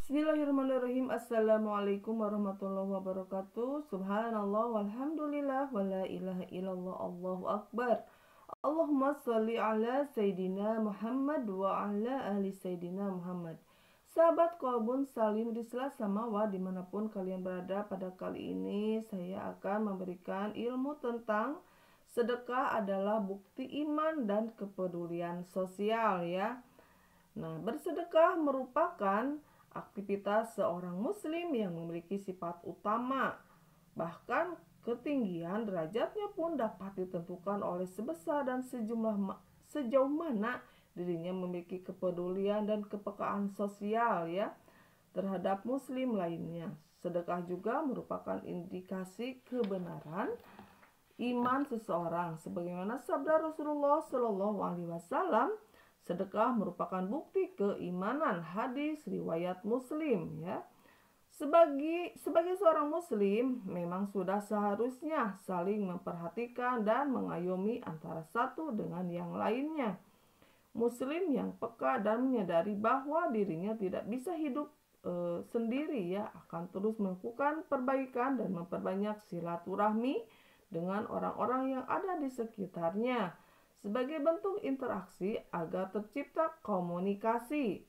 Bismillahirrahmanirrahim. Assalamualaikum warahmatullahi wabarakatuh. Subhanallah walhamdulillah wala ilaha illallah, Allahu akbar. Allahumma salli ala Sayyidina Muhammad wa ala ahli Sayyidina Muhammad. Sahabat Kolbun Salim Rislah Samawa dimanapun kalian berada, pada kali ini saya akan memberikan ilmu tentang sedekah adalah bukti iman dan kepedulian sosial ya. Nah, bersedekah merupakan aktivitas seorang muslim yang memiliki sifat utama. Bahkan ketinggian derajatnya pun dapat ditentukan oleh sebesar dan sejauh mana dirinya memiliki kepedulian dan kepekaan sosial ya terhadap muslim lainnya. Sedekah juga merupakan indikasi kebenaran iman seseorang, sebagaimana sabda Rasulullah Shallallahu Alaihi Wasallam, sedekah merupakan bukti keimanan. Hadis riwayat Muslim ya. Sebagai seorang muslim memang sudah seharusnya saling memperhatikan dan mengayomi antara satu dengan yang lainnya. Muslim yang peka dan menyadari bahwa dirinya tidak bisa hidup sendiri ya, akan terus melakukan perbaikan dan memperbanyak silaturahmi dengan orang-orang yang ada di sekitarnya sebagai bentuk interaksi agar tercipta komunikasi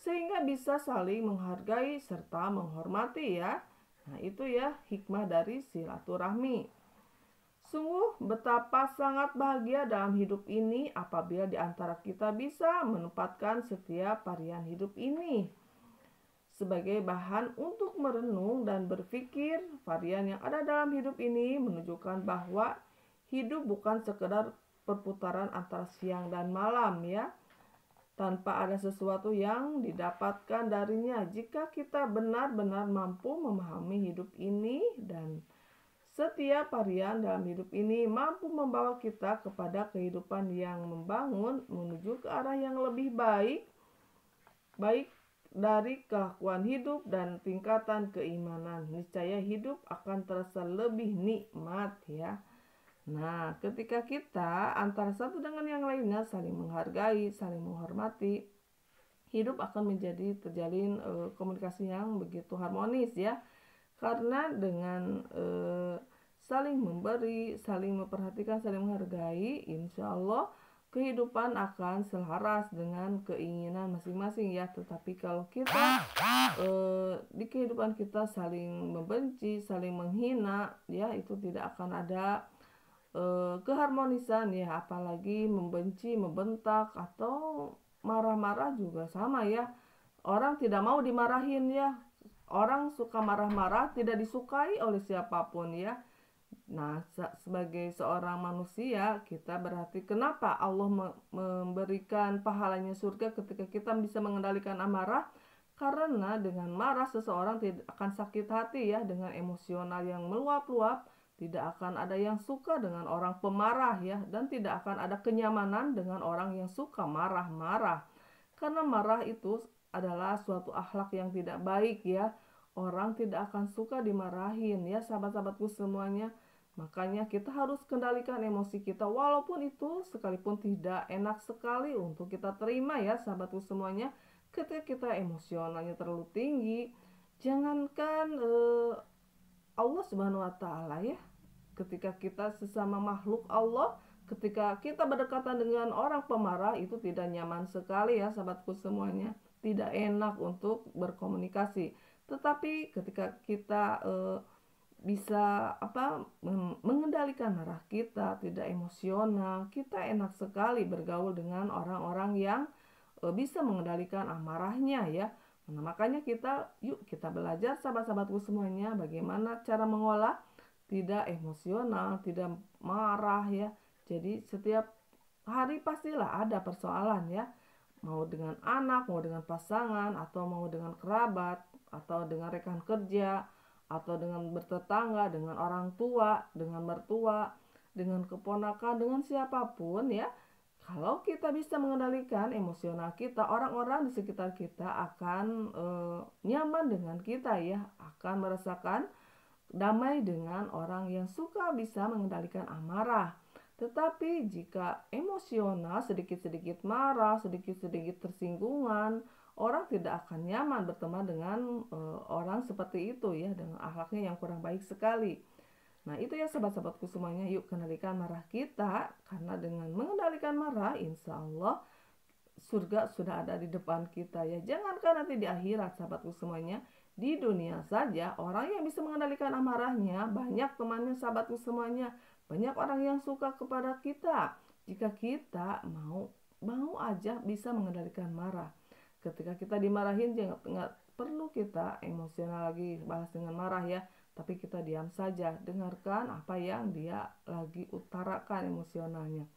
sehingga bisa saling menghargai serta menghormati ya. Nah, itu ya hikmah dari silaturahmi. Sungguh betapa sangat bahagia dalam hidup ini apabila di antara kita bisa menempatkan setiap varian hidup ini sebagai bahan untuk merenung dan berpikir. Varian yang ada dalam hidup ini menunjukkan bahwa hidup bukan sekedar perputaran antara siang dan malam ya, tanpa ada sesuatu yang didapatkan darinya jika kita benar-benar mampu memahami hidup ini, dan setiap varian dalam hidup ini mampu membawa kita kepada kehidupan yang membangun menuju ke arah yang lebih baik dari kelakuan hidup dan tingkatan keimanan. Niscaya hidup akan terasa lebih nikmat ya. Nah, ketika kita antara satu dengan yang lainnya saling menghargai, saling menghormati, hidup akan menjadi terjalin komunikasi yang begitu harmonis ya. Karena dengan saling memberi, saling memperhatikan, saling menghargai, insya Allah kehidupan akan selaras dengan keinginan masing-masing ya. Tetapi kalau kita di kehidupan kita saling membenci, saling menghina ya, itu tidak akan ada keharmonisan ya, apalagi membenci, membentak atau marah-marah juga sama ya. Orang tidak mau dimarahin ya. Orang suka marah-marah, tidak disukai oleh siapapun ya. Nah, sebagai seorang manusia kita berarti kenapa Allah memberikan pahalanya surga ketika kita bisa mengendalikan amarah? Karena dengan marah seseorang tidak akan sakit hati ya, dengan emosional yang meluap-luap. Tidak akan ada yang suka dengan orang pemarah ya, dan tidak akan ada kenyamanan dengan orang yang suka marah-marah. Karena marah itu adalah suatu akhlak yang tidak baik ya. Orang tidak akan suka dimarahin ya, sahabat-sahabatku semuanya. Makanya kita harus kendalikan emosi kita, walaupun itu sekalipun tidak enak sekali untuk kita terima ya, sahabatku semuanya. Ketika kita emosionalnya terlalu tinggi, jangankan Allah Subhanahu wa taala ya, ketika kita sesama makhluk Allah, ketika kita berdekatan dengan orang pemarah, itu tidak nyaman sekali ya sahabatku semuanya, tidak enak untuk berkomunikasi. Tetapi ketika kita bisa mengendalikan marah kita, tidak emosional, kita enak sekali bergaul dengan orang-orang yang bisa mengendalikan amarahnya ya. Nah, makanya yuk kita belajar sahabat-sahabatku semuanya bagaimana cara mengolah tidak emosional, tidak marah ya. Jadi setiap hari pastilah ada persoalan ya. Mau dengan anak, mau dengan pasangan, atau mau dengan kerabat, atau dengan rekan kerja, atau dengan bertetangga, dengan orang tua, dengan mertua, dengan keponakan, dengan siapapun ya. Kalau kita bisa mengendalikan emosional kita, orang-orang di sekitar kita akan nyaman dengan kita ya, akan merasakan damai dengan orang yang suka bisa mengendalikan amarah. Tetapi jika emosional, sedikit-sedikit marah, sedikit-sedikit tersinggungan, orang tidak akan nyaman berteman dengan orang seperti itu ya, dengan akhlaknya yang kurang baik sekali. Nah itu ya sahabat-sahabatku semuanya, yuk kendalikan marah kita, karena dengan mengendalikan marah insya Allah surga sudah ada di depan kita ya. Jangankan nanti di akhirat sahabatku semuanya, di dunia saja orang yang bisa mengendalikan amarahnya banyak temannya sahabatku semuanya. Banyak orang yang suka kepada kita jika kita mau aja bisa mengendalikan marah. Ketika kita dimarahin jangan nggak perlu kita emosional lagi balas dengan marah ya, tapi kita diam saja, dengarkan apa yang dia lagi utarakan emosionalnya.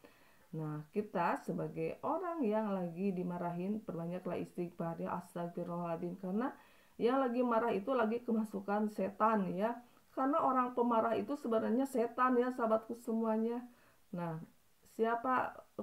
Nah, kita sebagai orang yang lagi dimarahin, perbanyaklah istighfar ya, astagfirullahaladzim. Karena yang lagi marah itu lagi kemasukan setan ya. Karena orang pemarah itu sebenarnya setan ya sahabatku semuanya. Nah,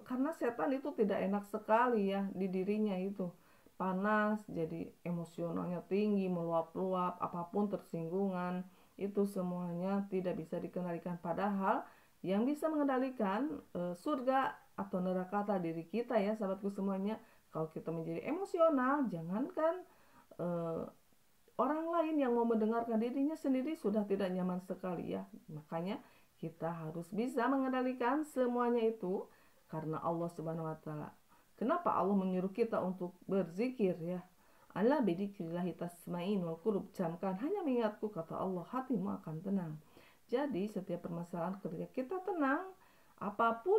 karena setan itu tidak enak sekali ya di dirinya itu. Panas, jadi emosionalnya tinggi, meluap-luap, apapun tersinggungan. Itu semuanya tidak bisa dikendalikan. Padahal yang bisa mengendalikan surga atau neraka diri kita ya sahabatku semuanya. Kalau kita menjadi emosional, jangankan e, orang lain yang mau mendengarkan, dirinya sendiri sudah tidak nyaman sekali ya. Makanya kita harus bisa mengendalikan semuanya itu karena Allah Subhanahu wa taala. Kenapa Allah menyuruh kita untuk berzikir ya? Ala bidzikrillahi tasma'inul qulub, camkan hanya mengingatku kata Allah, hatimu akan tenang. Jadi setiap permasalahan ketika kita tenang, apapun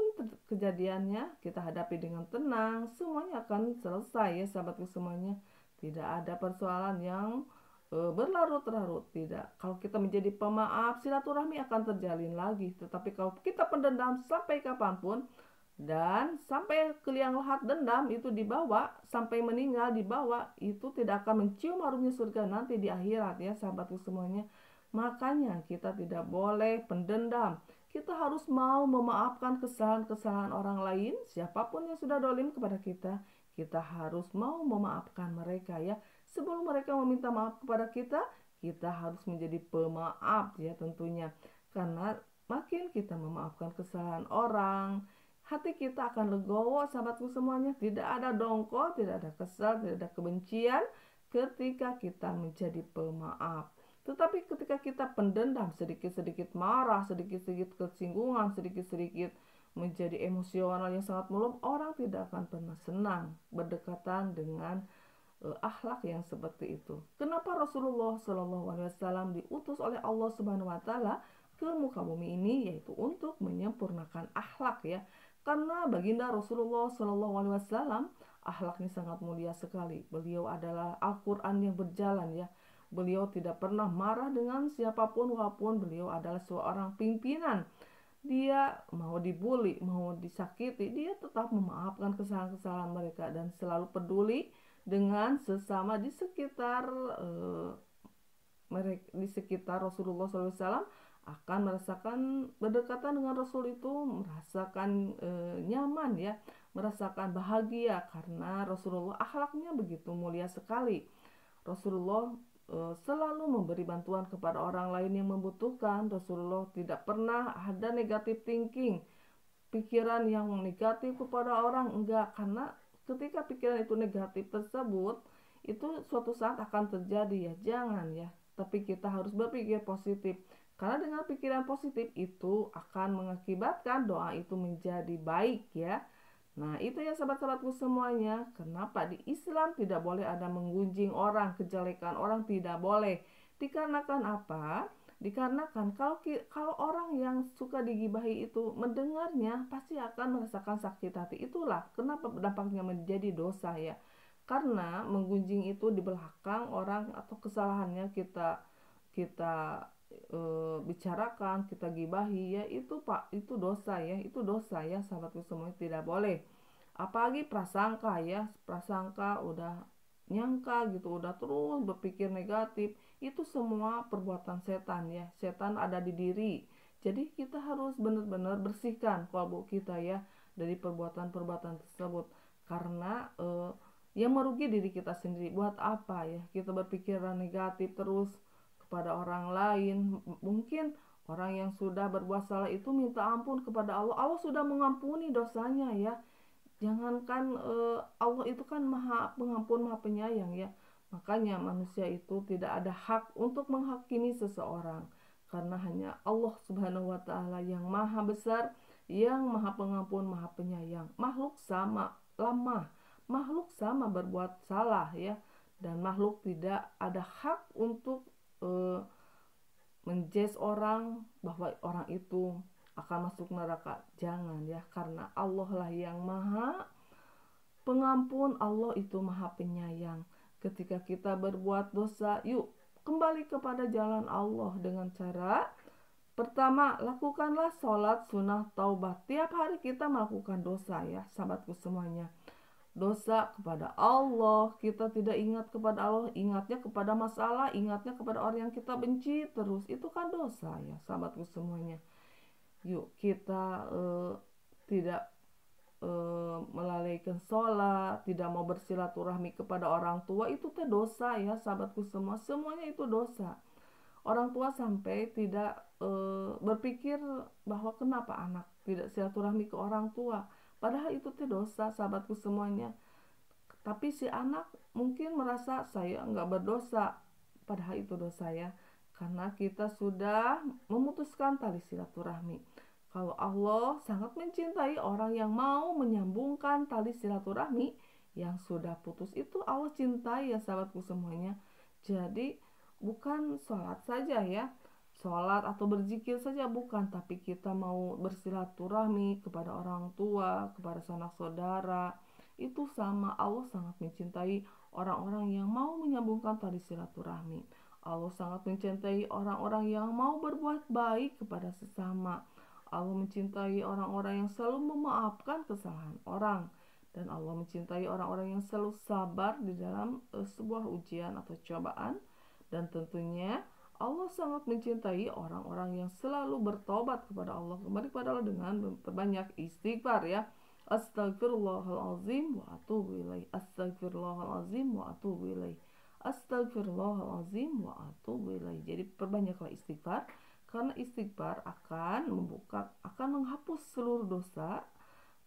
kejadiannya kita hadapi dengan tenang, semuanya akan selesai ya sahabatku semuanya. Tidak ada persoalan yang berlarut-larut, tidak. Kalau kita menjadi pemaaf, silaturahmi akan terjalin lagi. Tetapi kalau kita pendendam sampai kapanpun dan sampai ke liang lahat dendam itu dibawa sampai meninggal dibawa, itu tidak akan mencium harumnya surga nanti di akhirat ya sahabatku semuanya. Makanya kita tidak boleh pendendam. Kita harus mau memaafkan kesalahan-kesalahan orang lain, siapapun yang sudah dolim kepada kita. Kita harus mau memaafkan mereka ya. Sebelum mereka meminta maaf kepada kita harus menjadi pemaaf ya tentunya. Karena makin kita memaafkan kesalahan orang, hati kita akan legowo sahabatku semuanya. Tidak ada dongkol, tidak ada kesal, tidak ada kebencian ketika kita menjadi pemaaf. Tetapi ketika kita pendendam, sedikit-sedikit marah, sedikit-sedikit kesinggungan, sedikit-sedikit menjadi emosional yang sangat meluap, orang tidak akan pernah senang berdekatan dengan akhlak yang seperti itu. Kenapa Rasulullah SAW diutus oleh Allah Subhanahu Wa Taala ke muka bumi ini, yaitu untuk menyempurnakan akhlak ya. Karena baginda Rasulullah SAW akhlaknya sangat mulia sekali. Beliau adalah Al-Quran yang berjalan ya. Beliau tidak pernah marah dengan siapapun walaupun beliau adalah seorang pimpinan. Dia mau dibully, mau disakiti, dia tetap memaafkan kesalahan-kesalahan mereka dan selalu peduli dengan sesama di sekitar di sekitar Rasulullah SAW akan merasakan berdekatan dengan Rasul itu merasakan nyaman ya, merasakan bahagia karena Rasulullah akhlaknya begitu mulia sekali. Rasulullah selalu memberi bantuan kepada orang lain yang membutuhkan. Rasulullah tidak pernah ada negative thinking, pikiran yang negatif kepada orang, enggak. Karena ketika pikiran itu negatif tersebut, itu suatu saat akan terjadi ya, jangan ya. Tapi kita harus berpikir positif, karena dengan pikiran positif itu akan mengakibatkan doa itu menjadi baik ya. Nah itu ya sahabat-sahabatku semuanya, kenapa di Islam tidak boleh ada menggunjing orang, kejelekan orang tidak boleh. Dikarenakan apa? Dikarenakan kalau orang yang suka digibahi itu mendengarnya pasti akan merasakan sakit hati. Itulah kenapa dampaknya menjadi dosa ya. Karena menggunjing itu di belakang orang atau kesalahannya kita kita bicarakan, kita gibahi ya, itu Pak, itu dosa ya, itu dosa ya sahabatku semuanya, tidak boleh. Apalagi prasangka ya, prasangka udah nyangka gitu, udah terus berpikir negatif, itu semua perbuatan setan ya. Setan ada di diri. Jadi kita harus benar-benar bersihkan kalbu kita ya dari perbuatan-perbuatan tersebut. Karena yang merugi diri kita sendiri. Buat apa ya kita berpikiran negatif terus kepada orang lain? Mungkin orang yang sudah berbuat salah itu minta ampun kepada Allah, Allah sudah mengampuni dosanya ya. Jangankan Allah itu kan maha pengampun, maha penyayang ya. Makanya manusia itu tidak ada hak untuk menghakimi seseorang, karena hanya Allah Subhanahu wa taala yang maha besar, yang maha pengampun, maha penyayang. Makhluk sama lemah, makhluk sama berbuat salah ya, dan makhluk tidak ada hak untuk eh, menjudge orang bahwa orang itu akan masuk neraka. Jangan ya, karena Allah lah yang maha pengampun, Allah itu maha penyayang. Ketika kita berbuat dosa, yuk kembali kepada jalan Allah dengan cara pertama, lakukanlah sholat sunnah taubat. Tiap hari kita melakukan dosa ya, sahabatku semuanya. Dosa kepada Allah, kita tidak ingat kepada Allah, ingatnya kepada masalah, ingatnya kepada orang yang kita benci terus. Itu kan dosa ya, sahabatku semuanya. Yuk kita tidak melalaikan sholat, tidak mau bersilaturahmi kepada orang tua, itu teh dosa ya, sahabatku semua. Semuanya itu dosa. Orang tua sampai tidak berpikir bahwa kenapa anak tidak silaturahmi ke orang tua, padahal itu teh dosa, sahabatku semuanya. Tapi si anak mungkin merasa saya nggak berdosa, padahal itu dosa ya, karena kita sudah memutuskan tali silaturahmi. Kalau Allah sangat mencintai orang yang mau menyambungkan tali silaturahmi, yang sudah putus itu Allah cintai ya, sahabatku semuanya. Jadi bukan sholat saja ya, sholat atau berzikir saja bukan, tapi kita mau bersilaturahmi kepada orang tua, kepada sanak saudara, itu sama. Allah sangat mencintai orang-orang yang mau menyambungkan tali silaturahmi. Allah sangat mencintai orang-orang yang mau berbuat baik kepada sesama. Allah mencintai orang-orang yang selalu memaafkan kesalahan orang, dan Allah mencintai orang-orang yang selalu sabar di dalam sebuah ujian atau cobaan. Dan tentunya Allah sangat mencintai orang-orang yang selalu bertobat kepada Allah, kembali kepada Allah dengan memperbanyak istighfar ya. Astagfirullahalazim wa atubu ilaih. Astagfirullahalazim wa atubu ilaih. Astagfirullahalazim wa atubu ilaih. Jadi perbanyaklah istighfar, karena istighfar akan menghapus seluruh dosa.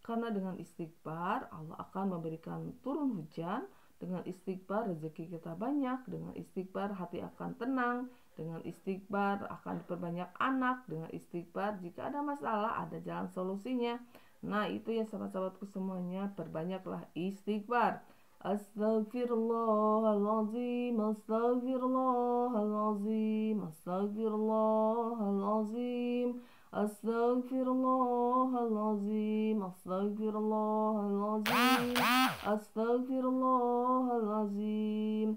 Karena dengan istighfar Allah akan memberikan turun hujan, dengan istighfar rezeki kita banyak, dengan istighfar hati akan tenang, dengan istighfar akan diperbanyak anak, dengan istighfar jika ada masalah ada jalan solusinya. Nah itu ya sahabat-sahabatku semuanya, perbanyaklah istighfar. Astagfirullahalazim, astagfirullahalazim, astagfirullahalazim, astagfirullahalazim, astagfirullahalazim, astagfirullahalazim.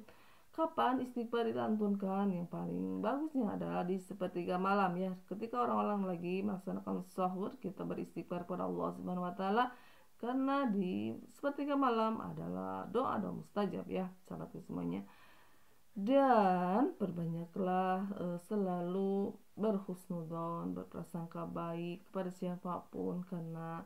Kapan istighfar dilantunkan? Yang paling bagusnya adalah di sepertiga malam ya. Ketika orang-orang lagi melaksanakan sahur, kita beristighfar kepada Allah Subhanahu wa taala, karena di sepertiga malam adalah doa-doa mustajab ya, sahabatku semuanya. Dan perbanyaklah selalu berhusnudzon, berprasangka baik kepada siapapun, karena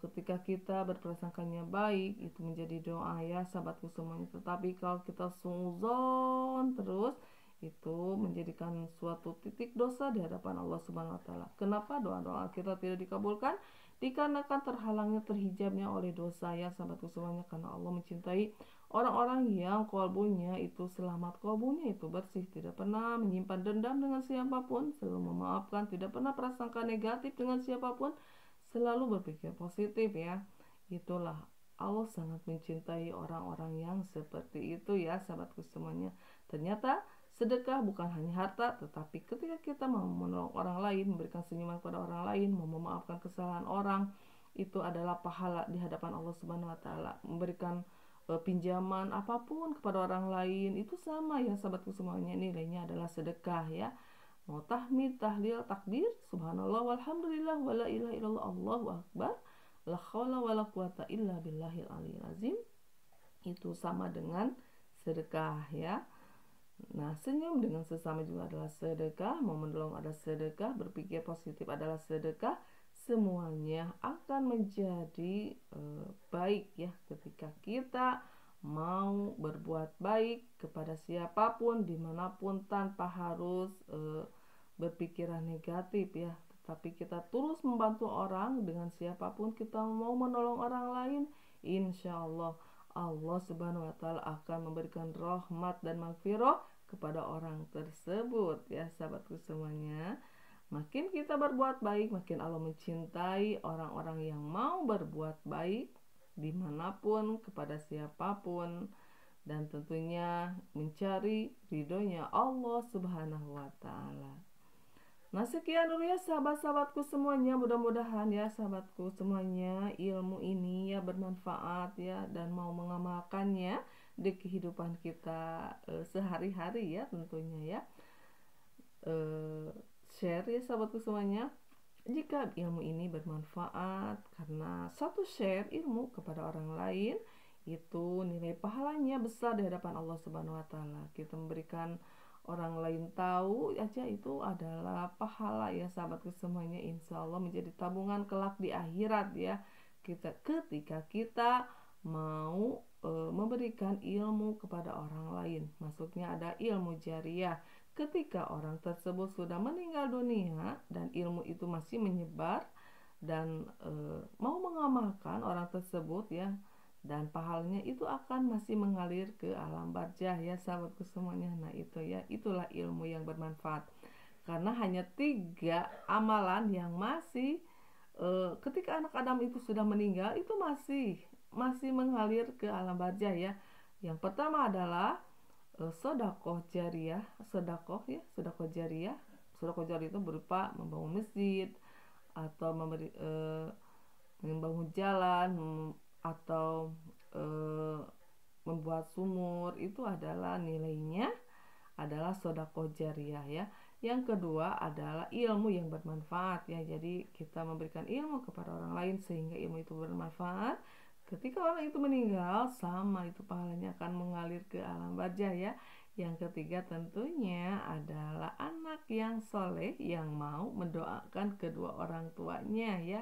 ketika kita berprasangkanya baik itu menjadi doa ya, sahabatku semuanya. Tetapi kalau kita suzon terus, itu menjadikan suatu titik dosa di hadapan Allah Subhanahu wa taala. Kenapa doa-doa kita tidak dikabulkan? Dikarenakan terhalangnya, terhijabnya oleh dosa ya, sahabatku semuanya. Karena Allah mencintai orang-orang yang kolbunya itu selamat, kolbunya itu bersih, tidak pernah menyimpan dendam dengan siapapun, selalu memaafkan, tidak pernah prasangka negatif dengan siapapun, selalu berpikir positif ya. Itulah Allah sangat mencintai orang-orang yang seperti itu ya, sahabatku semuanya. Ternyata sedekah bukan hanya harta, tetapi ketika kita mau menolong orang lain, memberikan senyuman kepada orang lain, mau memaafkan kesalahan orang, itu adalah pahala di hadapan Allah Subhanahu wa taala. Memberikan pinjaman apapun kepada orang lain itu sama ya, sahabatku semuanya, nilainya adalah sedekah ya. Mau tahmid, tahlil, takbir, subhanallah, walhamdulillah, wala ilaha illallah, Allahu akbar, la haula wala quwata illa billahil aliyil azim, itu sama dengan sedekah ya. Nah, senyum dengan sesama juga adalah sedekah, mau menolong adalah sedekah, berpikir positif adalah sedekah. Semuanya akan menjadi baik ya ketika kita mau berbuat baik kepada siapapun, dimanapun, tanpa harus berpikiran negatif ya. tapi kita terus membantu orang dengan siapapun kita mau menolong orang lain, insya Allah Allah Subhanahu wa Ta'ala akan memberikan rahmat dan maghfirah kepada orang tersebut ya sahabatku semuanya. Makin kita berbuat baik, makin Allah mencintai orang-orang yang mau berbuat baik dimanapun, kepada siapapun, dan tentunya mencari ridhonya Allah Subhanahu wa Ta'ala. Nah, sekian dulu ya sahabat-sahabatku semuanya. Mudah-mudahan ya sahabatku semuanya ilmu ini ya bermanfaat ya, dan mau mengamalkannya di kehidupan kita sehari-hari ya tentunya ya. Share ya sahabatku semuanya jika ilmu ini bermanfaat, karena satu share ilmu kepada orang lain itu nilai pahalanya besar di hadapan Allah Subhanahu wa Ta'ala. Kita memberikan orang lain tahu aja itu adalah pahala ya sahabatku semuanya, insya Allah menjadi tabungan kelak di akhirat ya. Ketika kita mau memberikan ilmu kepada orang lain, maksudnya ada ilmu jariah. Ketika orang tersebut sudah meninggal dunia dan ilmu itu masih menyebar dan mau mengamalkan orang tersebut ya, dan pahalanya itu akan masih mengalir ke alam barzah ya sahabatku semuanya. Nah itu ya, itulah ilmu yang bermanfaat, karena hanya 3 amalan yang masih ketika anak Adam itu sudah meninggal itu masih mengalir ke alam barzah ya. Yang pertama adalah sodakoh jariah. Sodakoh jariah itu berupa membangun masjid atau membangun jalan atau membuat sumur. Itu adalah nilainya adalah sodakoh jariah ya. Yang kedua adalah ilmu yang bermanfaat ya. Jadi kita memberikan ilmu kepada orang lain sehingga ilmu itu bermanfaat. Ketika orang itu meninggal, sama itu pahalanya akan mengalir ke alam barzah ya. Yang ketiga tentunya adalah anak yang soleh yang mau mendoakan kedua orang tuanya ya.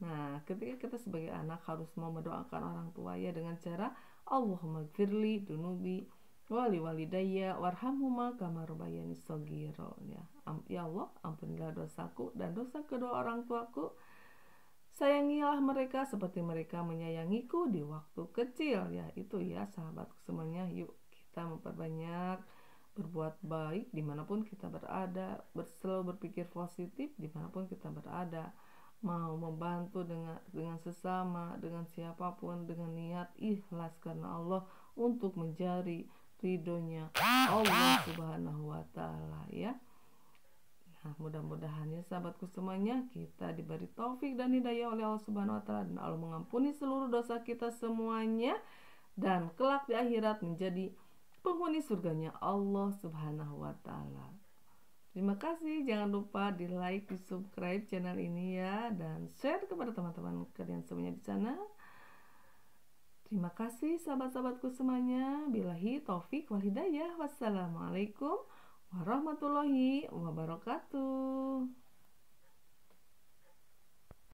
Nah, ketika kita sebagai anak harus mau mendoakan orang tua ya dengan cara Allahumma gfirli dunubi wali walidayya warhamhuma kama rabbayani shaghira ya. Ya Allah, ampunilah dosaku dan dosa kedua orang tuaku. Sayangilah mereka seperti mereka menyayangiku di waktu kecil ya. Itu ya sahabatku semuanya, yuk kita memperbanyak berbuat baik dimanapun kita berada, selalu berpikir positif dimanapun kita berada, mau membantu dengan sesama, dengan siapapun, dengan niat ikhlas karena Allah untuk mencari ridhonya Allah Subhanahu wa Ta'ala ya. Nah, mudah-mudahan ya sahabatku semuanya kita diberi taufik dan hidayah oleh Allah Subhanahu wa Ta'ala, dan Allah mengampuni seluruh dosa kita semuanya, dan kelak di akhirat menjadi penghuni surganya Allah Subhanahu wa Ta'ala. Terima kasih, jangan lupa di like, di subscribe channel ini ya, dan share kepada teman-teman kalian semuanya di sana. Terima kasih sahabat-sahabatku semuanya. Billahi taufik wal hidayah. Wassalamualaikum warahmatullahi wabarakatuh.